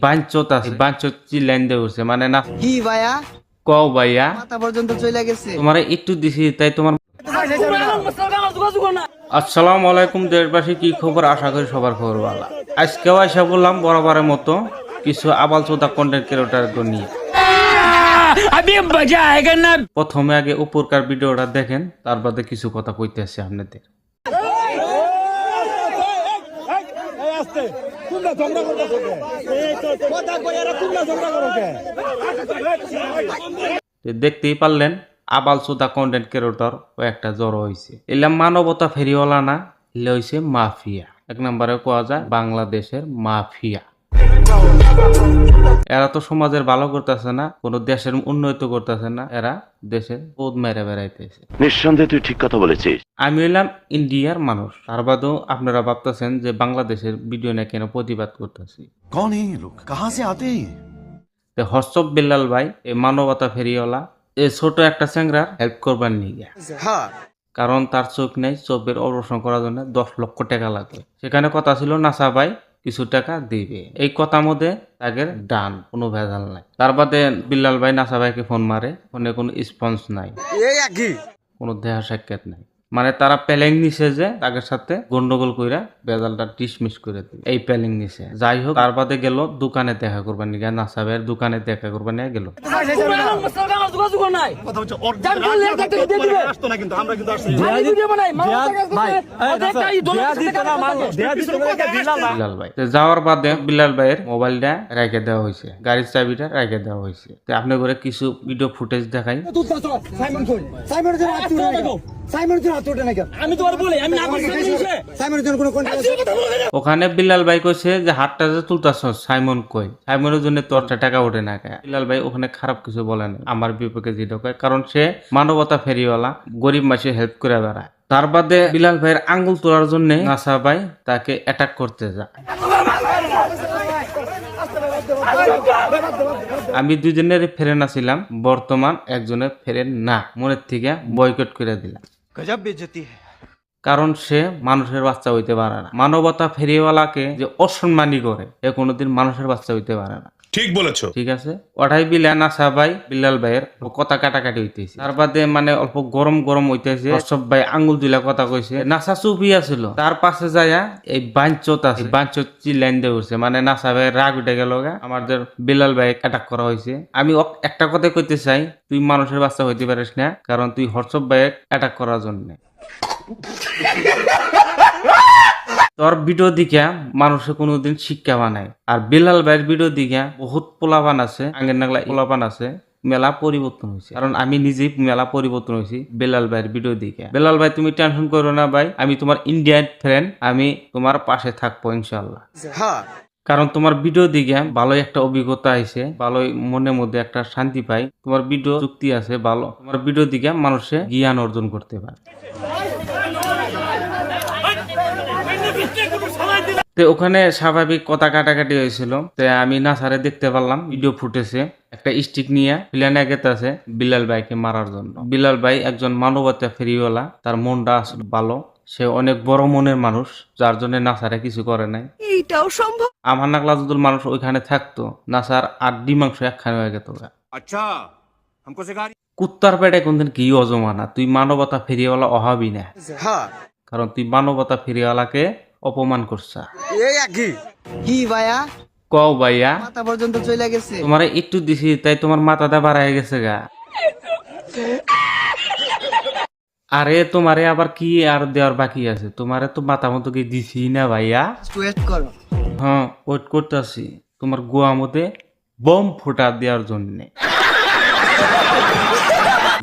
বাঞ্চত আছে, বাঞ্চত চিল্লাইন দিয়ে উঠছে, মানে না কি ভাইয়া কও ভাইয়া মাথা পর্যন্ত চলে গেছে। তোমার একটু দিছি তাই তোমার। আসসালামু আলাইকুম দেশবাসী, কি খবর? আশা করি সবার খবর ভালো। আজকেও আশা বললাম বরাবরের মতো কিছু আবাল চোদা কন্টেন্ট ক্রিয়েটর নিয়ে। প্রথমে আগে উপরকার ভিডিওটা দেখেন, তার বাদে কিছু কথা কইতেছি আপনাদের। দেখতেই পারলেন আবাল চোদা কন্টেন্ট ক্রিয়েটর ও একটা জড়ো হয়েছে। এলা মানবতা ফেরিওয়ালা না, এলে হয়েছে মাফিয়া। এক নম্বরে কোয়া যায় বাংলাদেশের মাফিয়া। এরা তো সমাজের ভালো করতেছে না, কোন দেশের উন্নতি করতেছে না, এরা দেশের পোদ মেরে বেড়াইতেছে। নিঃসন্দেহে তুই ঠিক কথা বলেছিস। আমি হইলাম ইন্ডিয়ার মানুষ, তার বাদেও আপনারা ভাবতেছেন যে বাংলাদেশের ভিডিও না কেন প্রতিবাদ করতেছি। कौन है ये लोग, कहाँ से आते हैं? হর্ষব বিল্লাল ভাই এই মানবতা ফেরিওয়ালা এই ছোট একটা চ্যাংরার হেল্প করবার নিয়ে, হ্যাঁ কারণ তার চোখ নেই, চোখের অপারেশন করার জন্য 10 লক্ষ টাকা লাগবে। সেখানে কথা ছিল নাসা ভাই কিছু টাকা দিবে, এই কথা মধ্যে তাকে ডান, কোনো ভেজাল নাই। তার বাদে বিল্লাল ভাই নাসা ভাইকে ফোন মারে, ফোনে কোনো রেসপন্স নাই, এই একই কোনো দেখা সাক্ষাৎ নাই। মানে তারা প্যালেং নিছে যে তাদের সাথে গন্ডগোল কইরা বেজালটা ডিসমিস করে দিবে, এই প্যালেং নিছে। যাই হোক, তার বাদে গেল দোকানে দেখা করবার নিয়ে, নাসা ভাইয়ের দোকানে দেখা করবার নিয়ে গেল। বিলাল ভাই যাওয়ার বাদে বিলাল ভাইয়ের মোবাইলটা রেখে দেওয়া হয়েছে, গাড়ির চাবিটা রেখে দেওয়া হয়েছে। আপনি করে কিছু ভিডিও ফুটেজ দেখাই। ওখানে বিলাল ভাই কইছে যে হাতটা যে তুলতাছ সাইমন কই, সাইমনের জন্য তোরটা টাকা ওঠে না। বিলাল ভাই ওখানে খারাপ কিছু বলে না আমার বিপক্ষে যেটা কয়, কারণ সে মানবতা ফেরিওয়ালা, গরিব মানুষের হেল্প করে বেড়ায়। তার বাদে বিলাল ভাইয়ের আঙ্গুল তোলার জন্য নাসা ভাই তাকে অ্যাটাক করতে যায়। আমি দুজনের ফেরেন আছিলাম, বর্তমান একজনের ফেরেন না, মনের থেকে বয়কট করে দিলাম। गजब बेइज्जती है। কারণ সে মানুষের বাচ্চা হইতে পারে না। মানবতা ফেরিওয়ালাকে যে অসম্মানী করে, এ কোনোদিন মানুষের বাচ্চা হইতে পারে না। ঠিক বলেছো। ঠিক আছে, ওটাই বিলা নাসা ভাই বিল্লাল ভাইয়ের কথা কাটাকাটি হইতেছে। তার বাদে মানে অল্প গরম গরম হইতেছে, সব ভাই আঙ্গুল দিলা কথা কইছে। নাসা চুপি আছিল, তার পাশে যাইয়া এই বাঞ্চত আছে, বাঞ্চত চিল্লাইন দিয়ে উঠছে, মানে নাসা ভাই রাগ উঠে গেল, আমাদের বিল্লাল ভাই অ্যাটাক করা হয়েছে। আমি একটা কথা কইতে চাই, তুই মানুষের বাচ্চা হইতে পারিস না, কারণ তুই হর্ষব ভাই অ্যাটাক করার জন্য। তোর ভিডিও দিকে মানুষে কোনোদিন শিক্ষা বানায়, আর বিলাল ভাইয়ের ভিডিও দিকে বহুত পোলাপান আছে, আঙ্গের নাগলা পোলাপান আছে, মেলা পরিবর্তন হয়েছে। কারণ আমি নিজেই মেলা পরিবর্তন হয়েছি বেলাল ভাইয়ের ভিডিও দিকে। বেলাল ভাই তুমি টেনশন করো না ভাই, আমি তোমার ইন্ডিয়ান ফ্রেন্ড, আমি তোমার পাশে থাকবো ইনশাল্লাহ। হ্যাঁ কারণ তোমার ভিডিও দিকে ভালোই একটা অভিজ্ঞতা আইছে, ভালোই মনের মধ্যে একটা শান্তি পাই। তোমার ভিডিও যুক্তি আছে ভালো, তোমার ভিডিও দিকে মানুষে জ্ঞান অর্জন করতে পারে। তো ওখানে স্বাভাবিক কথা কাটাকাটি হয়েছিল। তো আমি নাসারে দেখতে পারলাম ভিডিও ফুটেছে, একটা স্টিক নিয়ে প্লেনে গেতেছে বিলাল ভাইকে মারার জন্য। বিলাল ভাই একজন মানবতা ফেরিওয়ালা, তার মনটা আসলে ভালো, সে অনেক বড় মনের মানুষ, যার জন্য নাসারে কিছু করে নাই। এইটাও সম্ভব। আমার নাকলা যদি মানুষ ওইখানে থাকতো, নাসার আড্ডি মাংস একখানে হয়ে যেত। अच्छा हमको सिखा रही। কুত্তার পেটে কোনদিন কি অজমানা, তুই মানবতা ফেরিওয়ালা অহাবি না, হ্যাঁ কারণ তুই মানবতা ফেরিওয়ালাকে অপমান করছা। এই একই কি ভাইয়া কও ভাইয়া মাথা পর্যন্ত চলে গেছে। তোমার একটু দিছি তাই তোমার মাথাটা বাড়াই গেছে গা। আরে তোমারে আবার কি আর দেওয়ার বাকি আছে? তোমারে তো মাথা মতো কি দিছি না ভাইয়া। ওয়েট করো। হ্যাঁ ওয়েট করতেছি তোমার গোয়া মধ্যে বোম ফুটা দেওয়ার জন্য।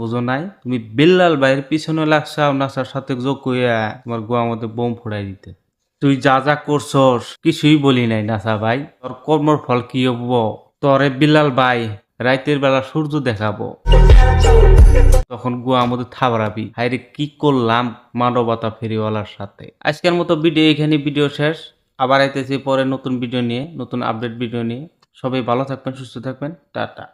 বুঝো নাই, তুমি বিল্লাল ভাইয়ের পিছনে লাগছাও নাসার সাথে যোগ কইয়া তোমার গোয়া মধ্যে বোম ফুটাই দিতে। তুই যা যা করছস কিছুই বলি নাই নাসা ভাই, তোর কর্মর ফল কি হব? তোরে বিল্লাল ভাই রাইতের বেলা সূর্য দেখাবো, তখন গোয়া মধ্যে থাবড়াবি। হাইরে কি করলাম মানবতা ফেরিওয়ালার সাথে। আজকের মতো ভিডিও এখানে, ভিডিও শেষ। আবার আইতেছি পরে নতুন ভিডিও নিয়ে, নতুন আপডেট ভিডিও নিয়ে। সবাই ভালো থাকবেন, সুস্থ থাকবেন, টাটা।